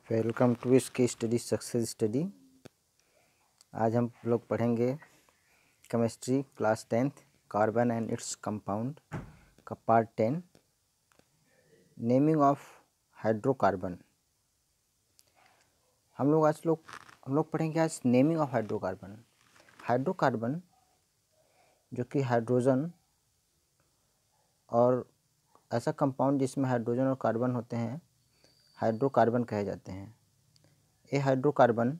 Welcome to इसकी study success study. आज हम लोग पढ़ेंगे chemistry class 10th carbon and its compound का पार्ट 10 नेमिंग ऑफ हाइड्रोकार्बन। हम लोग पढ़ेंगे आज नेमिंग ऑफ हाइड्रोकार्बन। हाइड्रोकार्बन जो कि हाइड्रोजन और ऐसा कंपाउंड जिसमें हाइड्रोजन और कार्बन होते हैं हाइड्रोकार्बन कहे जाते हैं। ये हाइड्रोकार्बन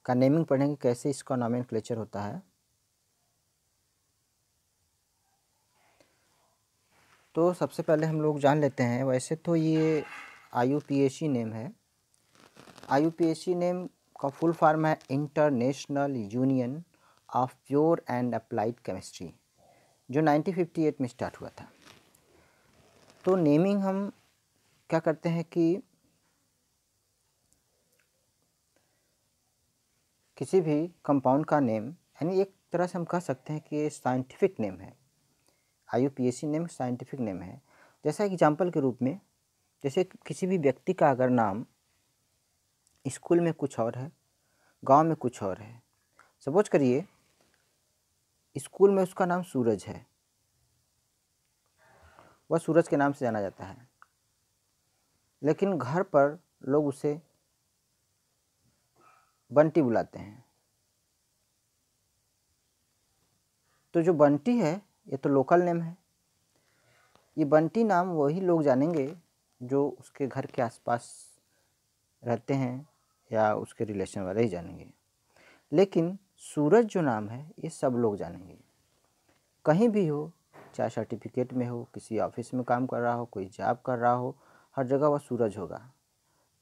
का नेमिंग पढ़ेंगे, कैसे इसका नॉमेनक्लेचर होता है। तो सबसे पहले हम लोग जान लेते हैं, वैसे तो ये IUPAC नेम है। IUPAC नेम का फुल फॉर्म है international union of pure and applied chemistry, जो 1958 में स्टार्ट हुआ था। तो नेमिंग हम क्या करते हैं कि किसी भी कंपाउंड का नेम, यानी एक तरह से हम कह सकते हैं कि ये साइंटिफिक नेम है। IUPAC नेम साइंटिफिक नेम है। जैसा एग्जाम्पल के रूप में, जैसे किसी भी व्यक्ति का अगर नाम स्कूल में कुछ और है, गांव में कुछ और है। सपोज करिए स्कूल में उसका नाम सूरज है, वह सूरज के नाम से जाना जाता है, लेकिन घर पर लोग उसे बंटी बुलाते हैं। तो जो बंटी है ये तो लोकल नेम है। ये बंटी नाम वही लोग जानेंगे जो उसके घर के आसपास रहते हैं या उसके रिलेशन वाले ही जानेंगे। लेकिन सूरज जो नाम है ये सब लोग जानेंगे, कहीं भी हो, चाहे सर्टिफिकेट में हो, किसी ऑफिस में काम कर रहा हो, कोई जॉब कर रहा हो, हर जगह वह सूरज होगा।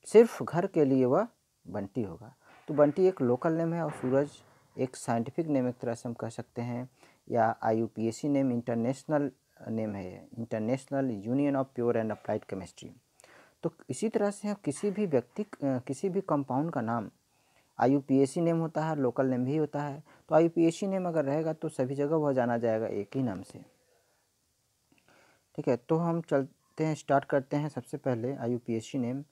सिर्फ घर के लिए वह बंटी होगा। तो बंटी एक लोकल नेम है और सूरज एक साइंटिफिक नेम एक तरह से हम कह सकते हैं, या IUPAC नेम इंटरनेशनल नेम है, international union of pure and applied chemistry. तो इसी तरह से किसी भी व्यक्ति किसी भी कंपाउंड का नाम IUPAC नेम होता है, लोकल नेम भी होता है। तो IUPAC नेम अगर रहेगा तो सभी जगह वह जाना जाएगा एक ही नाम से। ठीक है, तो हम चलते हैं, स्टार्ट करते हैं। सबसे पहले IUPAC name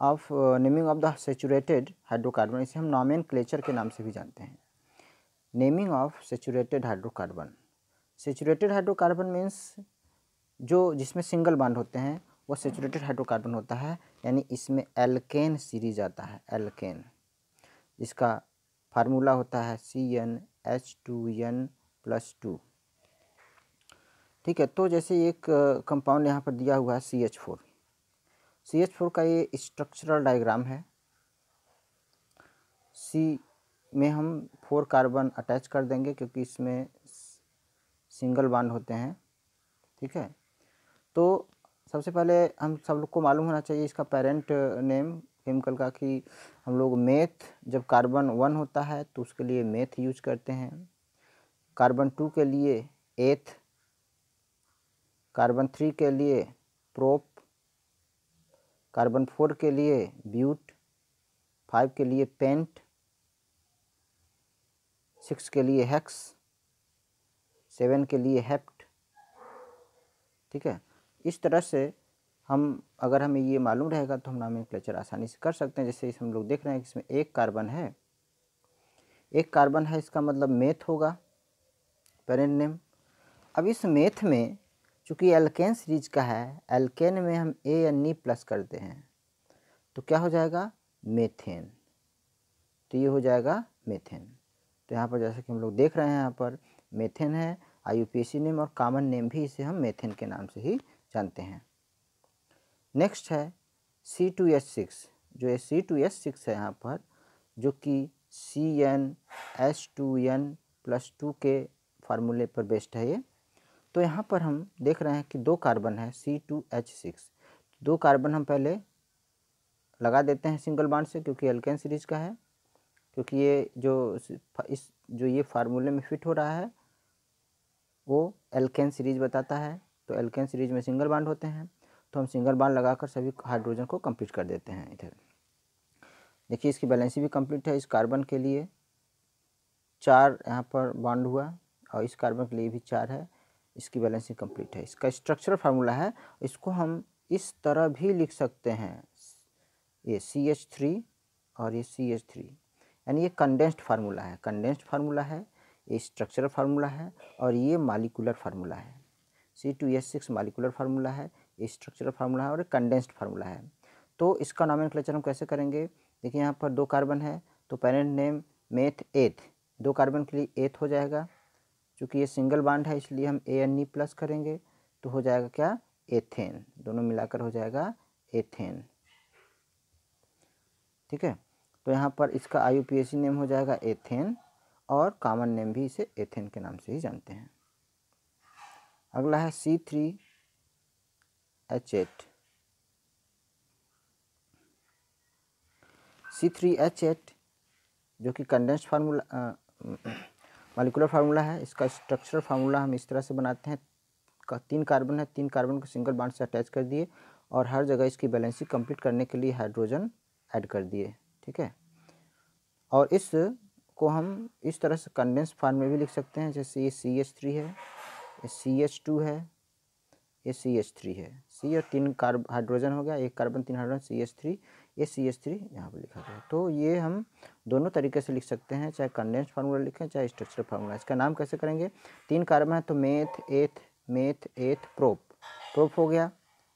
of naming of the saturated hydrocarbon, इसे हम नॉमेनक्लेचर के नाम से भी जानते हैं। Naming of saturated hydrocarbon. Saturated hydrocarbon means जो जिसमें सिंगल बॉन्ड होते हैं वो सेचुरेटेड हाइड्रोकार्बन होता है, यानी इसमें एल्केन सीरीज आता है। एल्केन, इसका फार्मूला होता है CnH2n+2। ठीक है, तो जैसे एक कंपाउंड यहाँ पर दिया हुआ है CH4। CH4 का ये स्ट्रक्चरल डायग्राम है। C में हम 4 कार्बन अटैच कर देंगे क्योंकि इसमें सिंगल बॉन्ड होते हैं। ठीक है, तो सबसे पहले हम सब लोग को मालूम होना चाहिए इसका पेरेंट नेम केमिकल का, कि हम लोग मेथ, जब कार्बन 1 होता है तो उसके लिए मेथ यूज करते हैं, कार्बन 2 के लिए एथ, कार्बन 3 के लिए प्रोप, कार्बन 4 के लिए ब्यूट, 5 के लिए पेंट, 6 के लिए हेक्स, 7 के लिए हेप्ट। ठीक है, इस तरह से अगर हमें ये मालूम रहेगा तो हम नॉमेनक्लेचर आसानी से कर सकते हैं। जैसे हम लोग देख रहे हैं कि इसमें एक कार्बन है, इसका मतलब मेथ होगा पेरेंट नेम। अब इस मेथ में चूँकि एल्केन सीरीज का है, एल्केन में हम Ane+ करते हैं तो क्या हो जाएगा, मेथेन। तो ये हो जाएगा मेथेन। तो यहाँ पर जैसे कि हम लोग देख रहे हैं, यहाँ पर मेथेन है, IUPAC नेम, और कॉमन नेम भी इसे हम मेथेन के नाम से ही जानते हैं। नेक्स्ट है C2H6। जो ये C2H6 है यहाँ पर, जो कि CnH2n+2 के फार्मूले पर बेस्ड है ये। तो यहाँ पर हम देख रहे हैं कि 2 कार्बन है C2H6। 2 कार्बन हम पहले लगा देते हैं सिंगल बॉन्ड से, क्योंकि एल्केन सीरीज का है, क्योंकि ये जो ये फार्मूले में फिट हो रहा है वो एल्केन सीरीज बताता है। तो एल्केन सीरीज में सिंगल बॉन्ड होते हैं, तो हम सिंगल बॉन्ड लगाकर सभी हाइड्रोजन को कंप्लीट कर देते हैं। इधर देखिए इसकी बैलेंसी भी कंप्लीट है। इस कार्बन के लिए 4 यहाँ पर बॉन्ड हुआ और इस कार्बन के लिए भी 4 है, इसकी बैलेंसी कंप्लीट है। इसका स्ट्रक्चरल फार्मूला है, इसको हम इस तरह भी लिख सकते हैं, ये CH3 और ये CH3, यानी ये कंडेंस्ड फार्मूला है। कंडेंस्ड फार्मूला है, ये स्ट्रक्चरल फार्मूला है और ये मालिकुलर फार्मूला है। C2H6 मालिकुलर फार्मूला है, ये स्ट्रक्चरल फार्मूला है और कंडेंस्ड फार्मूला है। तो इसका नोमेनक्लेचर हम कैसे करेंगे? देखिए यहाँ पर 2 कार्बन है तो पेरेंट नेम मेथ एथ, 2 कार्बन के लिए एथ हो जाएगा। चूँकि ये सिंगल बॉन्ड है इसलिए हम ANE प्लस करेंगे तो हो जाएगा क्या? एथेन। दोनों मिलाकर हो जाएगा एथेन। ठीक है, तो यहाँ पर इसका IUPAC नेम हो जाएगा एथेन और कॉमन नेम भी इसे एथेन के नाम से ही जानते हैं। अगला है C3H8। C3H8 जो कि कंडेंस्ड फार्मूला मालिकुलर फार्मूला है, इसका स्ट्रक्चरल फार्मूला हम इस तरह से बनाते हैं। 3 कार्बन है, 3 कार्बन को सिंगल बॉन्ड से अटैच कर दिए और हर जगह इसकी बैलेंसिंग कंप्लीट करने के लिए हाइड्रोजन ऐड कर दिए। ठीक है, और इस को हम इस तरह से कंडेंस फॉर्म में भी लिख सकते हैं, जैसे ये CH3 है, ये CH2 है, ये CH3 है। C और 3 हाइड्रोजन हो गया, 1 कार्बन 3 हाइड्रोजन, CH3, ये CH3 यहाँ पर लिखा गया। तो ये हम दोनों तरीके से लिख सकते हैं, चाहे कंडेंस फार्मूला लिखें चाहे स्ट्रक्चरल फार्मूला। इसका नाम कैसे करेंगे? 3 कार्बन है तो मेथ एथ प्रोप हो गया।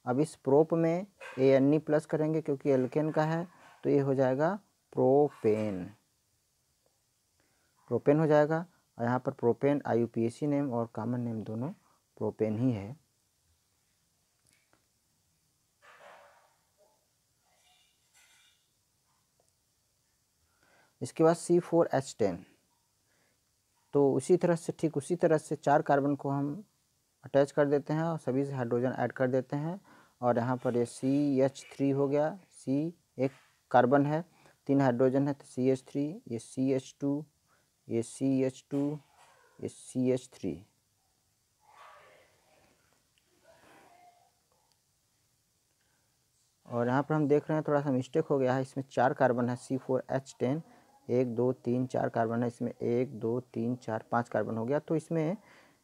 अब इस प्रोप में ANE प्लस करेंगे क्योंकि एल्केन का है तो ये हो जाएगा प्रोपेन हो जाएगा। और यहाँ पर प्रोपेन IUPAC नेम और कॉमन नेम दोनों प्रोपेन ही है। इसके बाद C4H10, तो उसी तरह से ठीक उसी तरह से 4 कार्बन को हम अटैच कर देते हैं और सभी से हाइड्रोजन ऐड कर देते हैं। और यहाँ पर ये CH3 हो गया, C 1 कार्बन है, 3 हाइड्रोजन है तो CH3, ये CH2, ये CH2, ये CH3। और यहाँ पर हम देख रहे हैं थोड़ा सा मिस्टेक हो गया है, इसमें 4 कार्बन है C4H10, 1 2 3 4 कार्बन है, इसमें 1 2 3 4 5 कार्बन हो गया। तो इसमें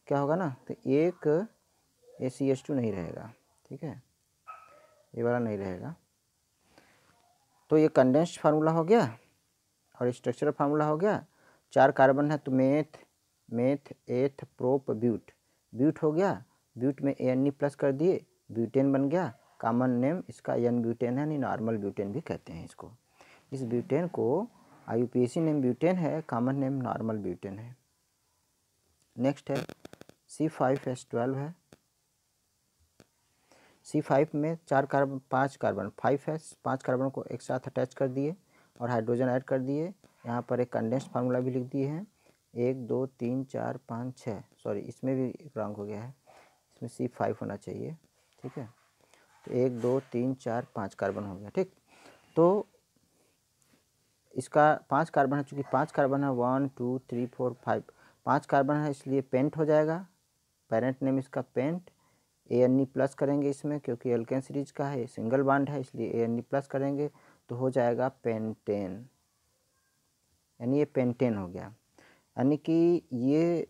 क्या होगा ना, तो एक ये CH2 नहीं रहेगा। ठीक है, ये वाला नहीं रहेगा। तो ये कंडेंस्ड फार्मूला हो गया और स्ट्रक्चरल फार्मूला हो गया। 4 कार्बन है तो मेथ एथ प्रोप ब्यूट हो गया। ब्यूट में ANE प्लस कर दिए, ब्यूटेन बन गया। कॉमन नेम इसका N ब्यूटेन है, यानी नॉर्मल ब्यूटेन भी कहते हैं इसको। इस ब्यूटेन को IUPAC नेम ब्यूटेन है, कॉमन नेम नॉर्मल ब्यूटेन है। नेक्स्ट है C5H12 है। C5 में 4 कार्बन 5 कार्बन 5 है, 5 कार्बन को एक साथ अटैच कर दिए और हाइड्रोजन ऐड कर दिए। यहाँ पर एक कंडेंस्ड फार्मूला भी लिख दिए हैं, 1 2 3 4 5 6, सॉरी इसमें भी एक रॉन्ग हो गया है, इसमें C5 होना चाहिए। ठीक है, तो 1 2 3 4 5 कार्बन हो गया। ठीक, तो इसका 5 कार्बन है, चूँकि 5 कार्बन है 1 2 3 4 5, 5 कार्बन है इसलिए पेंट हो जाएगा। पेरेंट नेम इसका पेंट। ANE प्लस करेंगे इसमें क्योंकि एल्केन सीरीज का है, सिंगल बॉन्ड है इसलिए ANE प्लस करेंगे तो हो जाएगा पेंटेन, यानी ये पेंटेन हो गया। यानी कि ये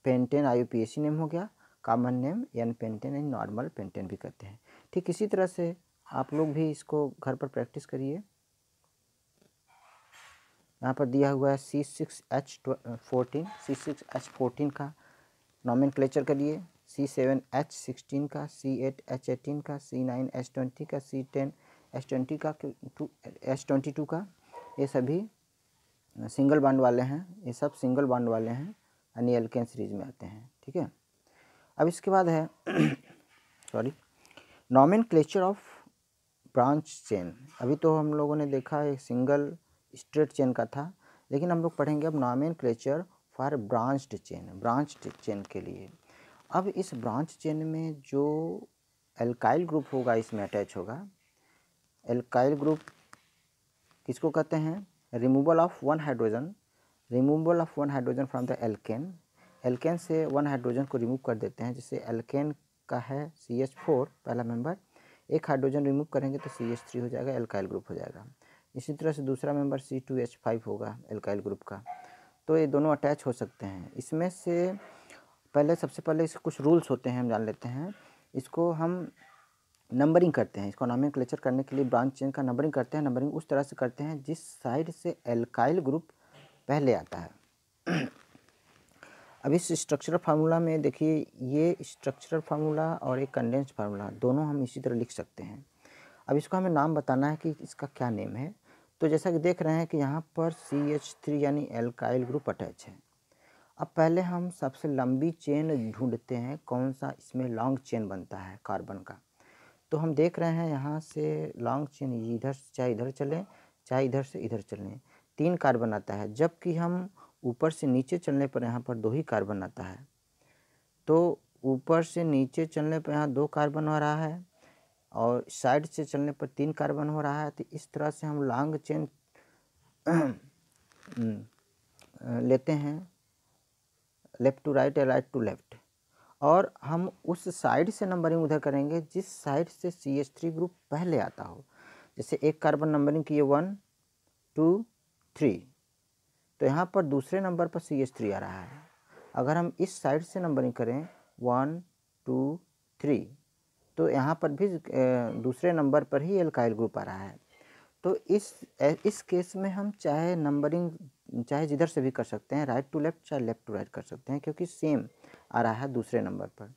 पेंटेन IUPAC नेम हो गया, कॉमन नेम N पेंटेन, यानी नॉर्मल पेंटेन भी कहते हैं। ठीक इसी तरह से आप लोग भी इसको घर पर प्रैक्टिस करिए। यहाँ पर दिया हुआ है C6H14 का नोमेनक्लेचर करिए, C7H16 का, C8H18 का, C9H20 का, C10H20 का, H22 का, ये सभी सिंगल बॉन्ड वाले हैं, ये सब सिंगल बॉन्ड वाले हैं, यानी एल्केन सीरीज में आते हैं। ठीक है, अब इसके बाद है sorry nomenclature of branch chain. अभी तो हम लोगों ने देखा एक सिंगल स्ट्रेट चेन का था, लेकिन हम लोग पढ़ेंगे अब नोमेनक्लेचर फॉर ब्रांच्ड चेन के लिए। अब इस ब्रांच चेन में जो एल्काइल ग्रुप होगा इसमें अटैच होगा। एल्काइल ग्रुप किसको कहते हैं? Removal of one hydrogen from the alkane. Alkane से 1 हाइड्रोजन को रिमूव कर देते हैं, जैसे एल्केन का है CH4 पहला मेंबर, 1 हाइड्रोजन रिमूव करेंगे तो CH3 हो जाएगा, एल्काइल ग्रुप हो जाएगा। इसी तरह से दूसरा मेंबर C2H5 होगा एल्काइल ग्रुप का। तो ये दोनों अटैच हो सकते हैं। इसमें से सबसे पहले इसके कुछ रूल्स होते हैं, हम जान लेते हैं। इसको हम नंबरिंग करते हैं, इसको नोमेनक्लेचर करने के लिए ब्रांच चेन का नंबरिंग करते हैं। नंबरिंग उस तरह से करते हैं जिस साइड से एल्काइल ग्रुप पहले आता है। अब इस स्ट्रक्चरल फार्मूला में देखिए, ये स्ट्रक्चरल फार्मूला और एक कंडेंस्ड फार्मूला दोनों हम इसी तरह लिख सकते हैं। अब इसको हमें नाम बताना है कि इसका क्या नेम है। तो जैसा कि देख रहे हैं कि यहाँ पर CH3 यानी एल्काइल ग्रुप अटैच है। अब पहले हम सबसे लंबी चेन ढूंढते हैं, कौन सा इसमें लॉन्ग चेन बनता है कार्बन का। तो हम देख रहे हैं यहाँ से लॉन्ग चेन इधर से चाहे इधर चलें, चाहे इधर से इधर चलें, 3 कार्बन आता है। जबकि हम ऊपर से नीचे चलने पर यहाँ पर 2 ही कार्बन आता है। तो ऊपर से नीचे चलने पर यहाँ 2 कार्बन हो रहा है और साइड से चलने पर 3 कार्बन हो रहा है। तो इस तरह से हम लॉन्ग चेन लेते हैं, लेफ़्ट टू राइट या राइट टू लेफ़्ट, और हम उस साइड से नंबरिंग उधर करेंगे जिस साइड से CH3 ग्रुप पहले आता हो। जैसे एक कार्बन नंबरिंग किए 1 2 3, तो यहाँ पर दूसरे नंबर पर CH3 आ रहा है। अगर हम इस साइड से नंबरिंग करें 1 2 3, तो यहाँ पर भी दूसरे नंबर पर ही एल्काइल ग्रुप आ रहा है। तो इस केस में हम चाहे नंबरिंग चाहे जिधर से भी कर सकते हैं, राइट टू लेफ़्ट चाहे लेफ़्ट टू राइट कर सकते हैं, क्योंकि सेम आ रहा है दूसरे नंबर पर।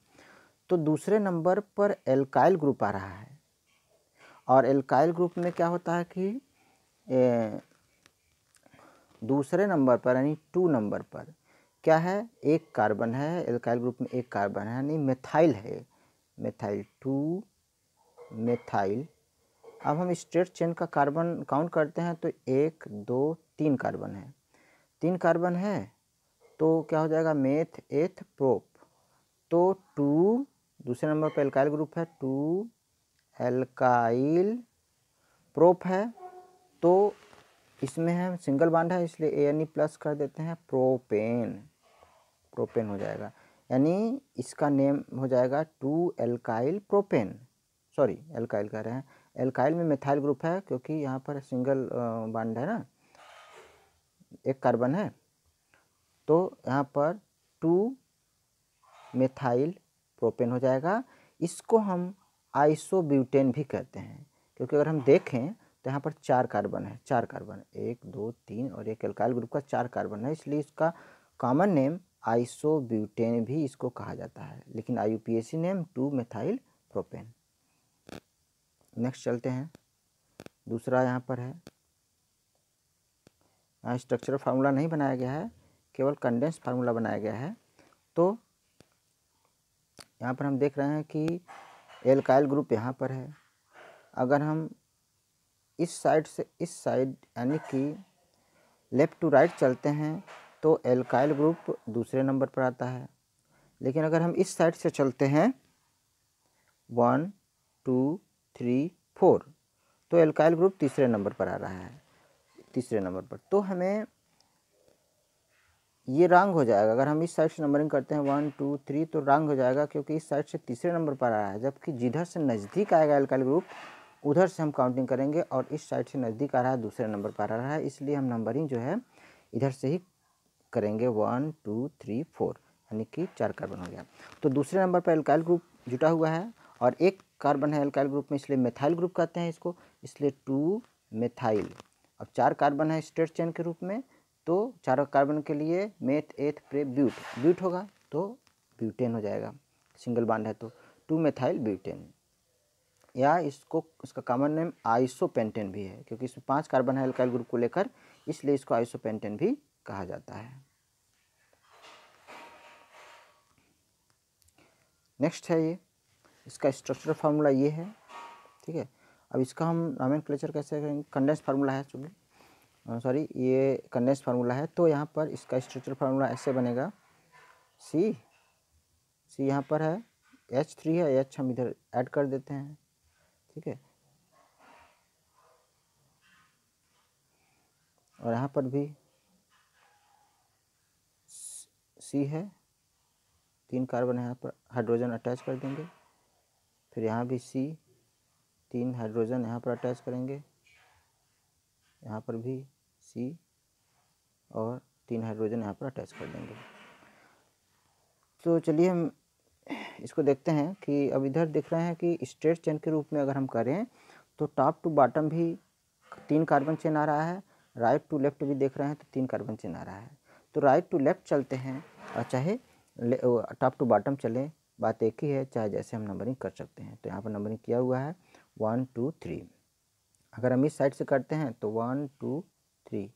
तो दूसरे नंबर पर एल्काइल ग्रुप आ रहा है, और एल्काइल ग्रुप में क्या होता है कि दूसरे नंबर पर यानी 2 नंबर पर क्या है, एक कार्बन है। एल्काइल ग्रुप में एक कार्बन है, यानी मेथाइल है, मेथाइल 2 मेथाइल। अब हम स्ट्रेट चेन का कार्बन काउंट करते हैं तो 1 2 3 कार्बन है, 3 कार्बन है, तो क्या हो जाएगा, मेथ एथ प्रोप। तो 2 दूसरे नंबर पर एल्काइल ग्रुप है, 2 एल्काइल प्रोप है। तो इसमें है सिंगल बॉन्ड है, इसलिए ANE प्लस कर देते हैं, प्रोपेन, प्रोपेन हो जाएगा। यानी इसका नेम हो जाएगा 2 एल्काइल प्रोपेन। सॉरी, एल्काइल कह रहे हैं, एल्काइल में मेथाइल ग्रुप है, क्योंकि यहाँ पर सिंगल बॉन्ड है ना, एक कार्बन है। तो यहाँ पर 2 मेथाइल प्रोपेन हो जाएगा। इसको हम आइसोब्यूटेन भी कहते हैं, क्योंकि अगर हम देखें तो यहाँ पर 4 कार्बन है, 4 कार्बन 1 2 3 और एक एल्काइल ग्रुप का 4 कार्बन है, इसलिए इसका कॉमन नेम आइसोब्यूटेन भी इसको कहा जाता है, लेकिन IUPAC name 2 methyl propane. Next चलते हैं, दूसरा यहाँ पर है, यहाँ स्ट्रक्चरल फार्मूला नहीं बनाया गया है, केवल कंडेंस फार्मूला बनाया गया है। तो यहाँ पर हम देख रहे हैं कि एल्काइल ग्रुप यहाँ पर है। अगर हम इस साइड से इस साइड यानी कि लेफ़्ट टू राइट चलते हैं तो एल्काइल ग्रुप दूसरे नंबर पर आता है। लेकिन अगर हम इस साइड से चलते हैं 1 2 3 4, तो एल्काइल ग्रुप तीसरे नंबर पर आ रहा है, तीसरे नंबर पर। तो हमें ये रॉन्ग हो जाएगा। अगर हम इस साइड से नंबरिंग करते हैं 1 2 3, तो रॉन्ग हो जाएगा, क्योंकि इस साइड से तीसरे नंबर पर आ रहा है, जबकि जिधर से नज़दीक आएगा एल्काइल ग्रुप उधर से हम काउंटिंग करेंगे, और इस साइड से नज़दीक आ रहा है, दूसरे नंबर पर आ रहा है, इसलिए हम नंबरिंग जो है इधर से ही करेंगे 1 2 3 4, यानी कि 4 कार्बन हो गया। तो दूसरे नंबर पर एल्काइल ग्रुप जुटा हुआ है और एक कार्बन है एल्काइल ग्रुप में, इसलिए मेथाइल ग्रुप कहते हैं इसको, इसलिए 2 मेथाइल। अब 4 कार्बन है स्ट्रेट चेन के रूप में, तो चारों कार्बन के लिए मेथ एथ प्रे ब्यूट, ब्यूट होगा तो ब्यूटेन हो जाएगा, सिंगल बॉन्ड है तो 2 मेथाइल ब्यूटेन, या इसका कॉमन नेम आइसोपेंटेन भी है, क्योंकि इसमें 5 कार्बन है एल्काइल ग्रुप को लेकर, इसलिए इसको आइसोपेंटेन भी कहा जाता है। नेक्स्ट है ये, इसका स्ट्रक्चरल फार्मूला ये है, ठीक है। अब इसका हम नोमेनक्लेचर कैसे करेंगे, कंडेंस फार्मूला है, सॉरी ये कंडेंस फार्मूला है। तो यहाँ पर इसका स्ट्रक्चरल फार्मूला ऐसे बनेगा, सी यहाँ पर है, H3 है, H हम इधर ऐड कर देते हैं, ठीक है। और यहाँ पर भी C है, 3 कार्बन है, यहाँ पर हाइड्रोजन अटैच कर देंगे। फिर यहाँ भी C, 3 हाइड्रोजन यहाँ पर अटैच करेंगे, यहाँ पर भी C और 3 हाइड्रोजन यहाँ पर अटैच कर देंगे। तो चलिए हम इसको देखते हैं कि अब इधर देख रहे हैं कि स्ट्रेट चेन के रूप में अगर हम करें तो टॉप टू बॉटम भी 3 कार्बन चेन आ रहा है, राइट टू लेफ्ट भी देख रहे हैं तो 3 कार्बन चेन आ रहा है। तो राइट टू लेफ्ट चलते हैं और चाहे टॉप टू बॉटम चलें, बात एक ही है, चाहे जैसे हम नंबरिंग कर सकते हैं। तो यहाँ पर नंबरिंग किया हुआ है 1 2 3। अगर हम इस साइड से करते हैं तो 1 2 3,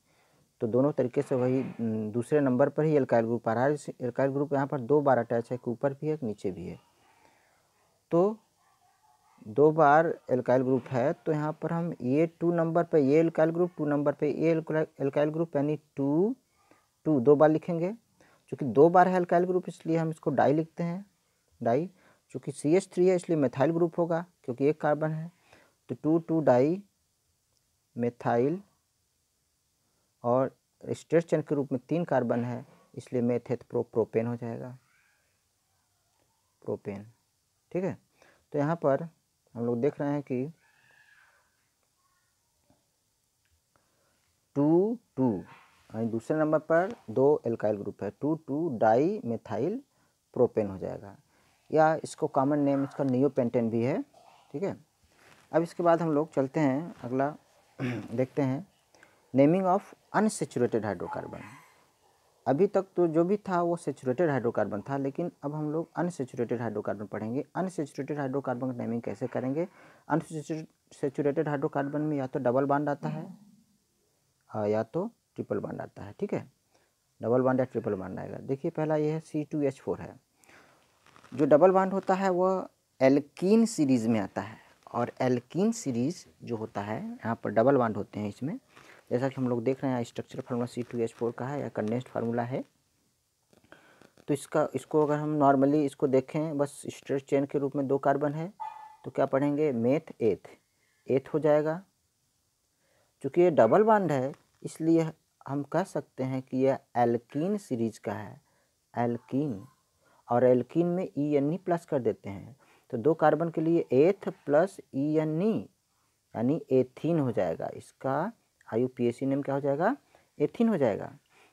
तो दोनों तरीके से वही दूसरे नंबर पर ही एल्काइल ग्रुप आ रहा है। एल्काइल ग्रुप यहाँ पर 2 बार अटैच है, एक ऊपर भी है एक नीचे भी है। तो 2 बार एल्काइल ग्रुप है तो यहाँ पर हम ये 2 नंबर पर ये एल्काइल ग्रुप, 2 नंबर पर ये एल्काइल ग्रुप, यानी 2 2 2 बार लिखेंगे। चूँकि 2 बार है एल्काइल ग्रुप इसलिए हम इसको डाई लिखते हैं, डाई। चूँकि CH3 है इसलिए मेथाइल ग्रुप होगा क्योंकि एक कार्बन है। तो 2 2 डाई मेथाइल, और स्ट्रेट चेन के रूप में 3 कार्बन है इसलिए मेथ है तो प्रोपेन हो जाएगा, प्रोपेन। ठीक है, तो यहाँ पर हम लोग देख रहे हैं कि 2 2 दूसरे नंबर पर 2 एल्काइल ग्रुप है, 2 2 डाई मेथाइल प्रोपेन हो जाएगा, या इसको कॉमन नेम इसका नियोपेंटेन भी है। ठीक है, अब इसके बाद हम लोग चलते हैं अगला देखते हैं नेमिंग ऑफ अनसेचुरेटेड हाइड्रोकार्बन। अभी तक तो जो भी था वो सेचुरेटेड हाइड्रोकार्बन था, लेकिन अब हम लोग अनसेचुरेटेड हाइड्रोकार्बन पढ़ेंगे। अनसेचुरेटेड हाइड्रोकार्बन का नेमिंग कैसे करेंगे? अनसेचुरेटेड हाइड्रोकार्बन में या तो डबल बॉन्ड आता है या तो ट्रिपल बॉन्ड आता है। ठीक है, डबल बॉन्ड या ट्रिपल बॉन्ड आएगा। देखिए पहला ये है C2H4 है। जो डबल बॉन्ड होता है वह एल्कीन सीरीज़ में आता है, और एल्कीन सीरीज़ जो होता है यहाँ पर डबल बॉन्ड होते हैं इसमें। जैसा कि हम लोग देख रहे हैं स्ट्रक्चर फार्मूला C2H4 का है या कंडेंस्ड फार्मूला है। तो इसको अगर हम नॉर्मली इसको देखें बस स्ट्रेट चेन के रूप में 2 कार्बन है तो क्या पढ़ेंगे? मेथ एथ हो जाएगा। चूँकि ये डबल बॉन्ड है इसलिए हम कह सकते हैं कि यह एल्कीन सीरीज का है, एल्कीन। और एल्कीन में ENE प्लस कर देते हैं तो 2 कार्बन के लिए एथ प्लस ENE यानी एथीन हो जाएगा। इसका IUPAC नेम क्या हो जाएगा? एथीन हो जाएगा।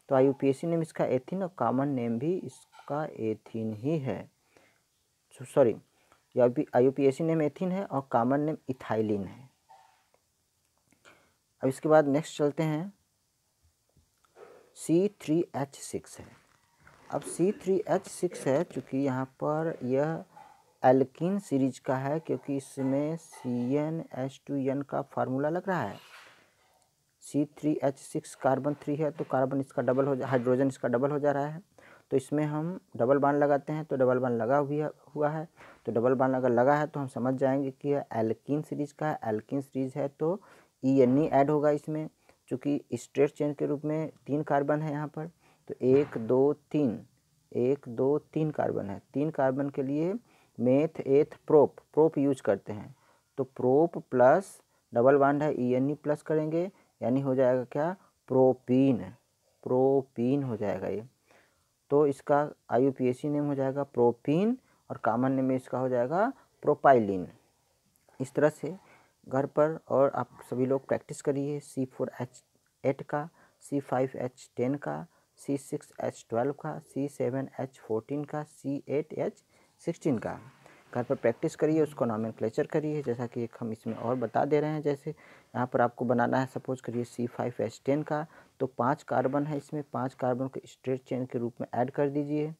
तो IUPAC नेम इसका एथीन और कॉमन नेम भी इसका एथीन ही है। सॉरी, IUPAC नेम एथीन है और कॉमन नेम इथाइलिन है। अब इसके बाद नेक्स्ट चलते हैं C3H6 है। अब C3H6 है, चूँकि यहाँ पर यह एल्कीन सीरीज का है क्योंकि इसमें CnH2n का फार्मूला लग रहा है। C3H6 कार्बन 3 है तो कार्बन इसका डबल हो हाइड्रोजन इसका डबल हो जा रहा है। तो इसमें हम डबल बॉन्ड लगाते हैं तो डबल बॉन्ड लगा हुआ है। तो डबल बॉन्ड अगर लगा है तो हम समझ जाएंगे कि यह एल्कीन सीरीज का है। एल्कीन सीरीज है तो ENE ऐड होगा इसमें। चूँकि स्ट्रेट चेन के रूप में 3 कार्बन है यहाँ पर, तो 1 2 3 कार्बन है। 3 कार्बन के लिए मेथ एथ प्रोप यूज करते हैं। तो प्रोप प्लस डबल बॉन्ड है ENE प्लस करेंगे यानी हो जाएगा क्या? प्रोपीन हो जाएगा ये। तो इसका IUPAC नेम हो जाएगा प्रोपीन और कॉमन नेम इसका हो जाएगा प्रोपाइलिन। इस तरह से घर पर और आप सभी लोग प्रैक्टिस करिए C4H8 का, C5H10 का, C6H12 का, C7H14 का, C8H16 का। घर पर प्रैक्टिस करिए, उसको नॉमेनक्लेचर करिए जैसा कि एक हम इसमें और बता दे रहे हैं। जैसे यहाँ पर आपको बनाना है सपोज करिए C5H10 का, तो 5 कार्बन है इसमें, 5 कार्बन को स्ट्रेट चेन के रूप में ऐड कर दीजिए।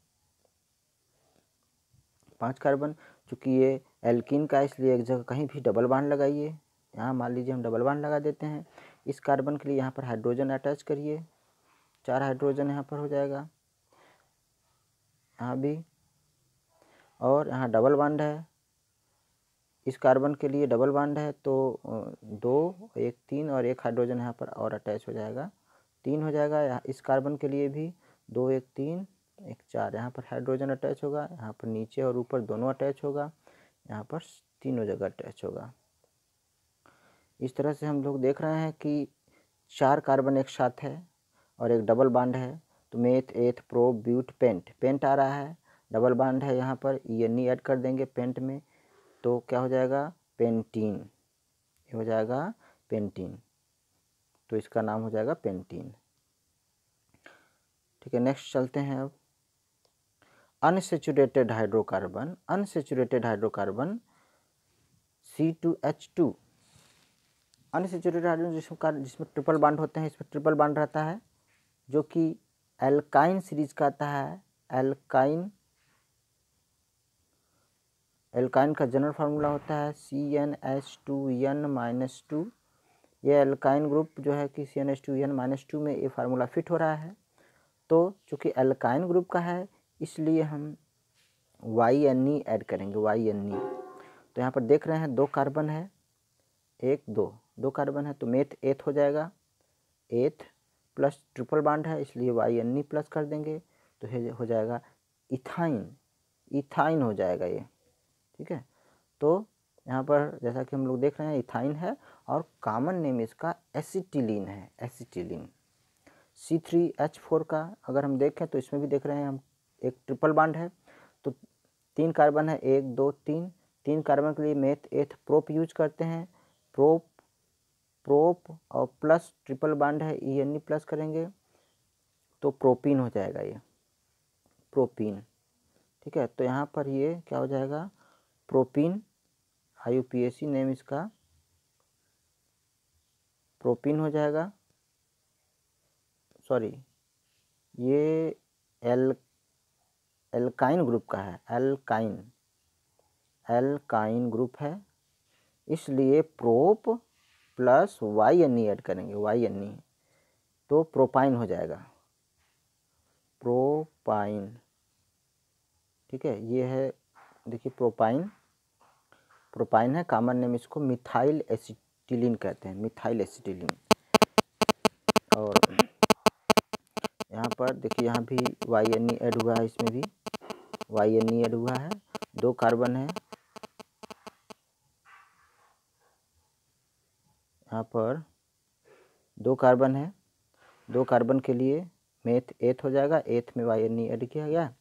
5 कार्बन, चूँकि ये एल्कीन का इसलिए एक जगह कहीं भी डबल बॉन्ड लगाइए। यहाँ मान लीजिए हम डबल बॉन्ड लगा देते हैं। इस कार्बन के लिए यहाँ पर हाइड्रोजन अटैच करिए, 4 हाइड्रोजन यहाँ पर हो जाएगा, यहाँ भी, और यहाँ डबल बॉन्ड है। इस कार्बन के लिए डबल बॉन्ड है तो 2 1 3 और 1 हाइड्रोजन यहाँ पर और अटैच हो जाएगा, 3 हो जाएगा। इस कार्बन के लिए भी 2 1 3 1 4 यहाँ पर हाइड्रोजन अटैच होगा, यहाँ पर नीचे और ऊपर दोनों अटैच होगा, यहाँ पर तीनों जगह अटैच होगा। इस तरह से हम लोग देख रहे हैं कि 4 कार्बन एक साथ है और एक डबल बॉन्ड है। तो मेथ एथ प्रो ब्यूट पेंट आ रहा है, डबल बॉन्ड है यहाँ पर, ENE ऐड कर देंगे पेंट में तो क्या हो जाएगा? पेंटीन। ये हो जाएगा पेंटीन, तो इसका नाम हो जाएगा पेंटीन। ठीक है, नेक्स्ट चलते हैं। Unsaturated hydrocarbon C2H2। Unsaturated hydrogen जिसमें ट्रिपल बॉन्ड होते हैं, इसमें ट्रिपल बॉन्ड रहता है, जो कि एल्काइन सीरीज का आता है। एल्काइन का जनरल फार्मूला होता है CnH2n-2। ये एल्काइन ग्रुप जो है कि CnH2n-2 में ये फार्मूला फिट हो रहा है। तो चूँकि एल्काइन ग्रुप का है इसलिए हम YNE ऐड करेंगे, YNE। तो यहाँ पर देख रहे हैं 2 कार्बन है, 1 2 कार्बन है, तो मेथ एथ हो जाएगा। एथ प्लस ट्रिपल बॉन्ड है इसलिए YNE प्लस कर देंगे, तो हो जाएगा इथाइन हो जाएगा ये, ठीक है। तो यहाँ पर जैसा कि हम लोग देख रहे हैं इथाइन है और कॉमन नेम इसका एसिटिलीन है, एसिटिलीन। C3H4 का अगर हम देखें तो इसमें भी देख रहे हैं हम एक ट्रिपल बॉन्ड है, तो 3 कार्बन है, 1 2 3। 3 कार्बन के लिए मेथ एथ प्रोप यूज करते हैं, प्रोप और प्लस ट्रिपल बॉन्ड है ENE प्लस करेंगे तो प्रोपीन हो जाएगा ये, प्रोपीन, ठीक है। तो यहाँ पर ये क्या हो जाएगा, प्रोपीन, IUPAC नेम इसका प्रोपीन हो जाएगा। सॉरी, ये एल्काइन ग्रुप का है, एल्काइन ग्रुप है, इसलिए प्रोप प्लस YNE ऐड करेंगे, YNE, तो प्रोपाइन हो जाएगा, प्रोपाइन, ठीक है। ये है देखिए प्रोपाइन है, कॉमन नेम इसको मिथाइल एसिटिलीन कहते हैं, मिथाइल एसिटिलीन। और यहाँ पर देखिए यहाँ भी YNE ऐड हुआ है, इसमें भी YNE ऐड हुआ है। 2 कार्बन है, यहाँ पर 2 कार्बन है, 2 कार्बन के लिए मेथ एथ हो जाएगा, एथ में YNE ऐड किया गया,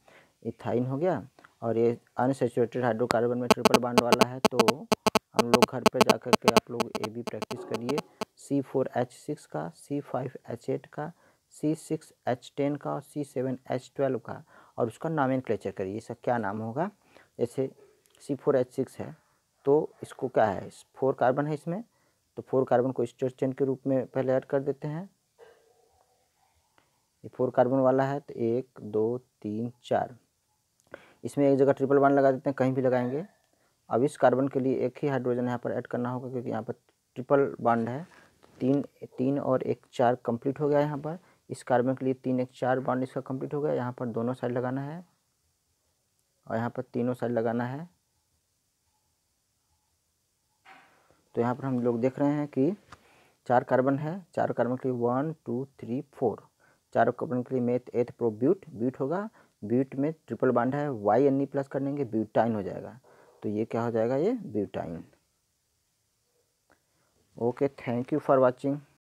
इथाइन हो गया। और ये अनसैचुरेटेड हाइड्रोकार्बन में ट्रिपल बॉन्ड वाला है, तो हम लोग घर पे जाकर के आप लोग ये भी प्रैक्टिस करिए, C4H6 का, C5H8 का, C6H10 का और C7H12 का, और उसका नॉमेनक्लेचर करिए, इसका क्या नाम होगा। जैसे C4H6 है तो इसको क्या है, 4 कार्बन है इसमें, तो 4 कार्बन को स्टेट चेन के रूप में पहले ऐड कर देते हैं। ये 4 कार्बन वाला है, तो 1 2 3 4, इसमें एक जगह ट्रिपल बॉन्ड लगा देते हैं, कहीं भी लगाएंगे। अब इस कार्बन के लिए एक ही हाइड्रोजन यहाँ पर ऐड करना होगा, क्योंकि यहाँ पर ट्रिपल बॉन्ड है। 3 और 1 4 कंप्लीट हो गया यहाँ पर। इस कार्बन के लिए 3 1 4 बॉन्ड इसका कंप्लीट हो गया। यहाँ पर दोनों साइड लगाना है और यहाँ पर तीनों साइड लगाना है। तो यहाँ पर हम लोग देख रहे हैं कि 4 कार्बन है, 4 कार्बन के लिए 1 2 3 4, 4 कार्बन के लिए मेथ एथ प्रो ब्यूट होगा, ब्यूट में ट्रिपल बॉन्ड है, YNE प्लस कर देंगे, ब्यूटाइन हो जाएगा। तो ये क्या हो जाएगा, ये butyne. Okay, thank you for watching.